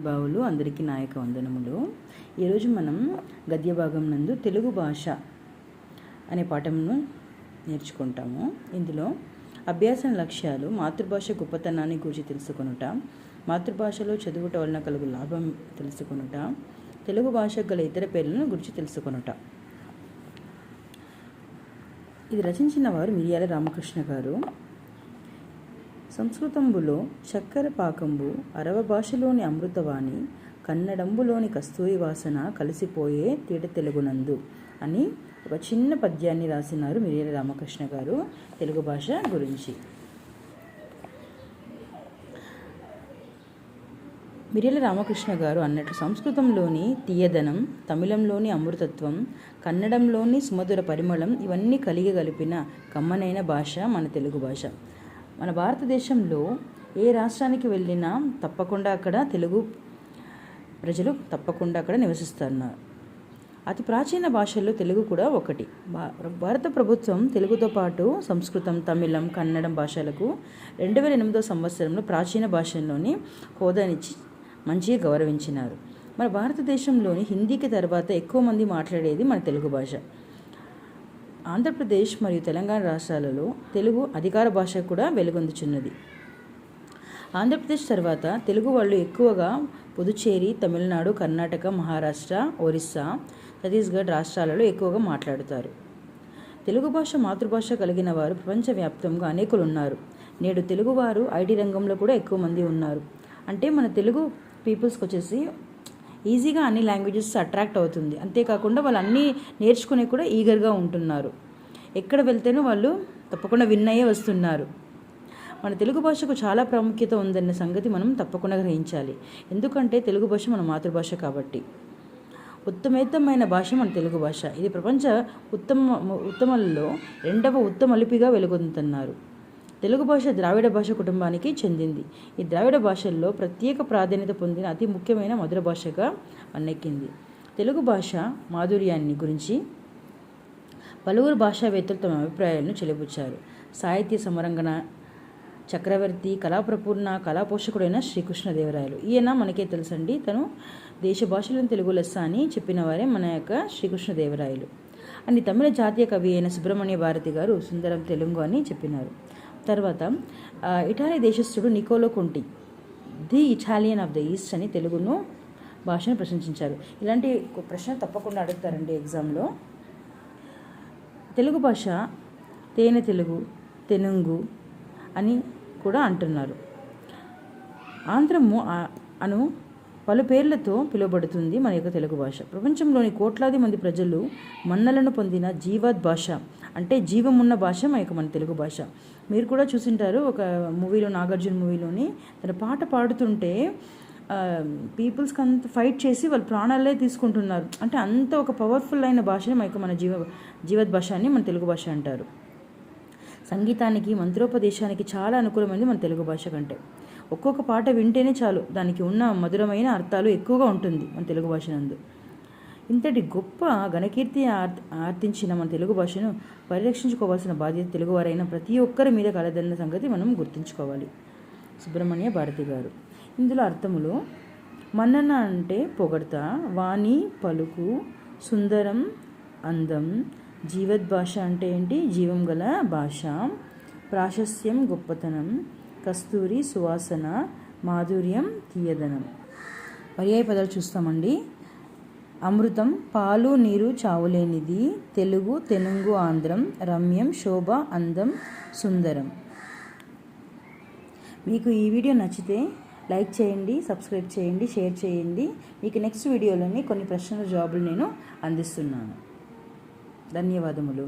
బావులు అందరికీ నాయక వందనములు. ఈరోజు మనం గద్య భాగం నందు తెలుగు భాష అనే పాఠంను నేర్చుకుంటాము. ఇందులో అభ్యాసన లక్ష్యాలు, మాతృభాష గొప్పతనాన్ని గురించి తెలుసుకొనుట, మాతృభాషలో చదువుట వలన కలుగు లాభం తెలుసుకొనుట, తెలుగు భాషకు గల ఇతర పేర్లను గురించి తెలుసుకొనుట. ఇది రచించిన వారు మిరియాల రామకృష్ణ గారు. సంస్కృతంబులో చక్కెర పాకంబు, అరవ భాషలోని అమృతవాణి, కన్నడంబులోని కస్తూరి వాసన కలిసిపోయే తీట తెలుగునందు అని ఒక చిన్న పద్యాన్ని రాసినారు మిరియాల రామకృష్ణ గారు తెలుగు భాష గురించి. మిరియాల రామకృష్ణ గారు అన్నట్లు సంస్కృతంలోని తీయదనం, తమిళంలోని అమృతత్వం, కన్నడంలోని సుమధుర పరిమళం ఇవన్నీ కలిగిన కమ్మనైన భాష మన తెలుగు భాష. మన భారతదేశంలో ఏ రాష్ట్రానికి వెళ్ళినా తప్పకుండా అక్కడ తెలుగు ప్రజలు తప్పకుండా అక్కడ నివసిస్తున్నారు. అతి ప్రాచీన భాషల్లో తెలుగు కూడా ఒకటి. భారత ప్రభుత్వం తెలుగుతో పాటు సంస్కృతం, తమిళం, కన్నడం భాషలకు 2008 సంవత్సరంలో ప్రాచీన భాషల్లోని హోదానిచ్చి మంచిగా గౌరవించినారు. మన భారతదేశంలోని హిందీకి తర్వాత ఎక్కువ మంది మాట్లాడేది మన తెలుగు భాష. ఆంధ్రప్రదేశ్ మరియు తెలంగాణ రాష్ట్రాలలో తెలుగు అధికార భాష కూడా వెలుగొందుచున్నది. ఆంధ్రప్రదేశ్ తర్వాత తెలుగు వాళ్ళు ఎక్కువగా పుదుచ్చేరి, తమిళనాడు, కర్ణాటక, మహారాష్ట్ర, ఒరిస్సా, ఛత్తీస్గఢ్ రాష్ట్రాలలో ఎక్కువగా మాట్లాడుతారు. తెలుగు భాష మాతృభాష కలిగిన వారు ప్రపంచవ్యాప్తంగా అనేకులు ఉన్నారు. నేడు తెలుగువారు ఐటీ రంగంలో కూడా ఎక్కువ మంది ఉన్నారు. అంటే మన తెలుగు పీపుల్స్కి వచ్చేసి ఈజీగా అన్ని లాంగ్వేజెస్ అట్రాక్ట్ అవుతుంది. అంతేకాకుండా వాళ్ళు అన్నీ నేర్చుకునే కూడా ఈగర్గా ఉంటున్నారు. ఎక్కడ వెళ్తేనో వాళ్ళు తప్పకుండా విన్ అయ్యే వస్తున్నారు. మన తెలుగు భాషకు చాలా ప్రాముఖ్యత ఉందన్న సంగతి మనం తప్పకుండా గ్రహించాలి. ఎందుకంటే తెలుగు భాష మన మాతృభాష కాబట్టి. ఉత్తమోత్తమైన భాష మన తెలుగు భాష. ఇది ప్రపంచ ఉత్తమాలలో 2వ ఉత్తమ లిపిగా వెలుగొందుతున్నారు. తెలుగు భాష ద్రావిడ భాష కుటుంబానికి చెందింది. ఈ ద్రావిడ భాషల్లో ప్రత్యేక ప్రాధాన్యత పొందిన అతి ముఖ్యమైన మధుర భాషగా మన్నెక్కింది. తెలుగు భాష మాధుర్యాన్ని గురించి పలువురు భాషావేత్తలు తమ అభిప్రాయాలను చెలిబుచ్చారు. సాహిత్య సమరంగణ చక్రవర్తి, కళాప్రపూర్ణ, కళాపోషకుడైన శ్రీకృష్ణదేవరాయలు. ఈయన మనకే తెలుసండి, తను దేశ భాషలను తెలుగు లెస్స అని చెప్పిన వారే మన యొక్క శ్రీకృష్ణదేవరాయలు అని. తమిళ జాతీయ కవి అయిన సుబ్రహ్మణ్య భారతి గారు సుందరం తెలుగు అని చెప్పినారు. తర్వాత ఇటాలీ దేశస్థుడు Niccolo Conti the Italian of the East అని తెలుగును భాషను ప్రశంసించారు. ఇలాంటి ప్రశ్న తప్పకుండా అడుగుతారండి ఎగ్జామ్లో. తెలుగు భాష తేనె తెలుగు, తెనుంగు అని కూడా అంటున్నారు. ఆంధ్రము అను పలు పేర్లతో పిలువబడుతుంది మన యొక్క తెలుగు భాష. ప్రపంచంలోని కోట్లాది మంది ప్రజలు మన్నలను పొందిన జీవత్ భాష, అంటే జీవమున్న భాష మన తెలుగు భాష. మీరు కూడా చూసింటారు, ఒక మూవీలో, నాగార్జున మూవీలోని తన పాట పాడుతుంటే పీపుల్స్కి అంత ఫైట్ చేసి వాళ్ళు ప్రాణాలే తీసుకుంటున్నారు. అంటే అంత ఒక పవర్ఫుల్ అయిన భాషని మన జీవత్ భాష అని మన తెలుగు భాష అంటారు. సంగీతానికి, మంత్రోపదేశానికి చాలా అనుకూలమైనది మన తెలుగు భాష కంటే. ఒక్కొక్క పాట వింటేనే చాలు, దానికి ఉన్న మధురమైన అర్థాలు ఎక్కువగా ఉంటుంది మన తెలుగు భాష నందు. ఇంతటి గొప్ప ఘనకీర్తి ఆర్తించిన మన తెలుగు భాషను పరిరక్షించుకోవాల్సిన బాధ్యత తెలుగువారైన ప్రతి ఒక్కరి మీద కలదన్న సంగతి మనం గుర్తుంచుకోవాలి. సుబ్రహ్మణ్య భారతి గారు. ఇందులో అర్థములు: మన్నన అంటే పొగడ్త, వాణి పలుకు, సుందరం అందం, జీవద్భాష అంటే ఏంటి, జీవం గల భాష, ప్రాశస్త్యం గొప్పతనం, కస్తూరి సువాసన, మాధుర్యం తీయదనం. పర్యాయ పదాలు చూస్తామండి. అమృతం, పాలు నీరు చావులేనిది, తెలుగు, తెనుంగు, ఆంధ్రం, రమ్యం, శోభ, అందం, సుందరం. మీకు ఈ వీడియో నచ్చితే లైక్ చేయండి, సబ్స్క్రైబ్ చేయండి, షేర్ చేయండి. మీకు నెక్స్ట్ వీడియోలోని కొన్ని ప్రశ్నల జవాబులు నేను అందిస్తున్నాను. ధన్యవాదములు.